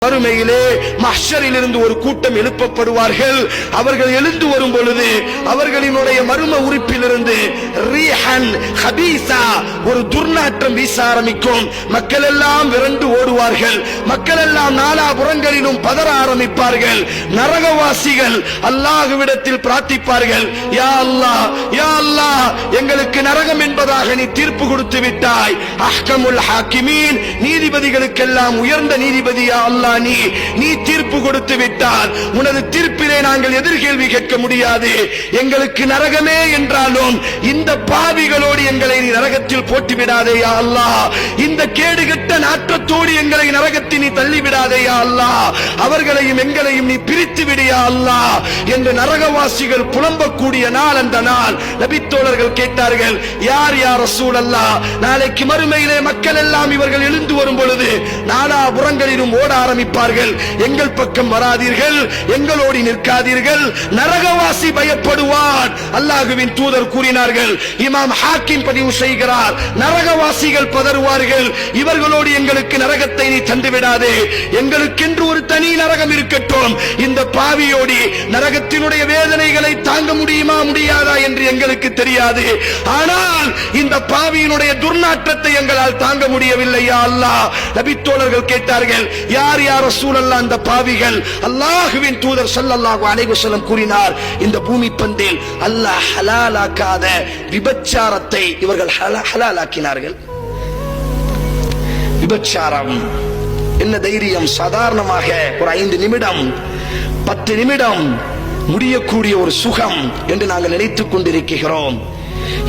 மறுமையிலே மஹ்ஷரிலிருந்து ஒரு கூட்டம் எழுப்பப்படுவார்கள். அவர்கள் எழுந்து வரும் பொழுது அவர்களினுடைய மர்ம உறுப்பிலிருந்து ரீஹன் ஹபீஸா ஒரு துர்நாற்றம் வீச ஆரம்பிக்கும். மக்கள் எல்லாம் விரண்டு ஓடுவார்கள். மக்கள் எல்லாம் நாலாபுறங்களிலும் பதற ஆரம்பிப்பார்கள். நரகவாசிகள் அல்லாஹ்விடத்தில் பிரார்த்திப்பார்கள், யா அல்லாஹ், யா அல்லாஹ், எங்களுக்கு நரகம் என்பதாக நீ தீர்ப்பு கொடுத்து விட்டாய். அஹ்கமுல் ஹாக்கிமீன், நீதிபதிகளுக்கெல்லாம் உயர்ந்த நீதிபதி யா அல்லாஹ், நீ தீர்ப்பு கொடுத்து விட்டால் உனது தீர்ப்பிலே நாங்கள் எதிர்கேள்வி கேட்க முடியாது. எங்களுக்கு நரகமே என்றாலும் இந்த பாவிகளோடு எங்களை நீ நரகத்தில் போட்டுவிடாதே யா அல்லாஹ். இந்த கேடுகட்ட நாற்றத்தோடு எங்களை நரகத்தில் நீ தள்ளிவிடாதே யா அல்லாஹ். அவர்களையும் எங்களையும் நீ பிரித்து விடு யா அல்லாஹ் என்று நரகவாசிகள் புலம்பக்கூடிய நாள் அந்த நாள். நபித்தோழர்கள் கேட்டார்கள், யார் யா ரசூலல்லாஹ், நாளைக்கு மறுமையிலே மக்கள் எல்லாம் இவர்கள் எழுந்து வரும் பொழுது நாலாபுறங்களிலும் ஓட ஆரம்பிப்பார்கள். எங்கள் பக்கம் வராதீர்கள், எங்களோடு நிற்காதீர்கள், நரகவாசி பயப்படுவான். அல்லாஹ்வின் தூதர் கூறினார்கள், இமாம் ஹாக்கிம் பதிவு செய்கிறார், நரகவாசிகள் பதறுவார்கள், இவர்களோடு எங்களுக்கு நரகத்தை நீ தந்துவிடாதே, எங்களுக்கென்று ஒரு தனி நரகம் இருக்கட்டும். இந்த பாவியோடி நரகத்தினுடைய வேதனைகளை தாங்க முடியுமா முடியாதா என்று எங்களுக்கு தெரியாது. ஆனால் இந்த பாவியினுடைய துர்நாற்றத்தை எங்களால் தாங்க முடியவில்லை யா அல்லாஹ். நபித்தோழர்கள் கேட்டார்கள், யார் யா ரசூலல்லாஹ் அந்த பாவிகள்? அல்லாஹ்வின் தூதர் ஸல்லல்லாஹு அலைஹி வஸல்லம் கூறினார், இந்த பூமி பந்தில் அல்லாஹ் ஹலாலாக்காத விபச்சாரத்தை இவர்கள் ஹலாலாக்கினார்கள். விபச்சாரம் என்ன தைரியம்? சாதாரணமாக ஒரு 5 நிமிடம் 10 நிமிடம் முடியக்கூடிய ஒரு சுகம் என்று நாங்கள் நினைத்துக் கொண்டிருக்கிறோம்.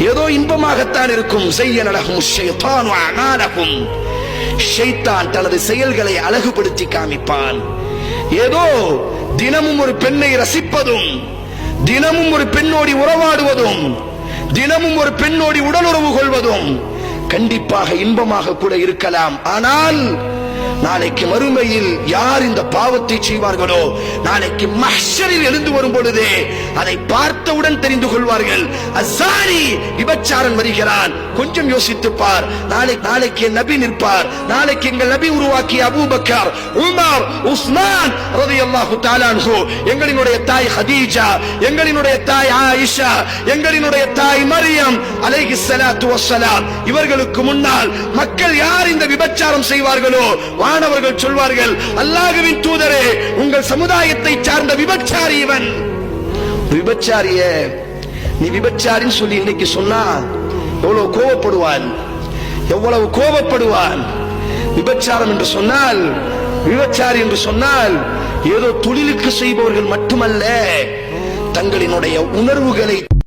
ஏதோ இன்பமாகத்தான் இருக்கும். ஸய்யன லஹும் ஷைத்தானு அமாலஹும், ஷைத்தான் தனது செயல்களை அழகுபடுத்தி காமிப்பான். ஏதோ தினமும் ஒரு பெண்ணை ரசிப்பதும், தினமும் ஒரு பெண்ணோடி உறவாடுவதும், தினமும் ஒரு பெண்ணோடி உடலுறவு கொள்வதும் கண்டிப்பாக இன்பமாக கூட இருக்கலாம். ஆனால் நாளைக்கு மறுமையில் யார் இந்த பாவத்தை செய்வார்களோ, நாளைக்கு மஹ்ஷரில் எழுந்து வரும் பொழுதே அதை பார்த்தவுடன் தெரிந்து கொள்வார்கள். அஸானி, விபச்சாரன் வருகிறான். கொஞ்சம் யோசித்து பார். நாளைக்கு என் நபி நிற்பார். நாளைக்கு எங்கள் நபி உருவாக்கிய அபூபக்கர், உமர், உஸ்மான் ரலியல்லாஹு தஆலா அன்ஹு, எங்களினுடைய தாய் ஹதீஜா, எங்களினுடைய தாய் ஆயிஷா, எங்களினுடைய தாய் மரியம் அலைஹிஸ்ஸலாத்து வஸ்ஸலாம், இவர்களுக்கு முன்னால் மக்கள் யார் இந்த விபச்சாரம் செய்வார்களோ, வானவர்கள் சொல்வார்கள், அல்லாஹ்வின் தூதரே, உங்கள் சமுதாயத்தை சார்ந்த விபச்சாரி இவன். விபச்சாரிய நீ விபச்சாரின்னு சொல்லி இன்னைக்கு சொன்னா எவ்வளவு கோபப்படுவான், எவ்வளவு கோபப்படுவான். விபச்சாரம் என்று சொன்னால், விபச்சாரி என்று சொன்னால் ஏதோ தொழிலுக்கு செய்பவர்கள் மட்டுமல்ல, தங்களினுடைய உணர்வுகளை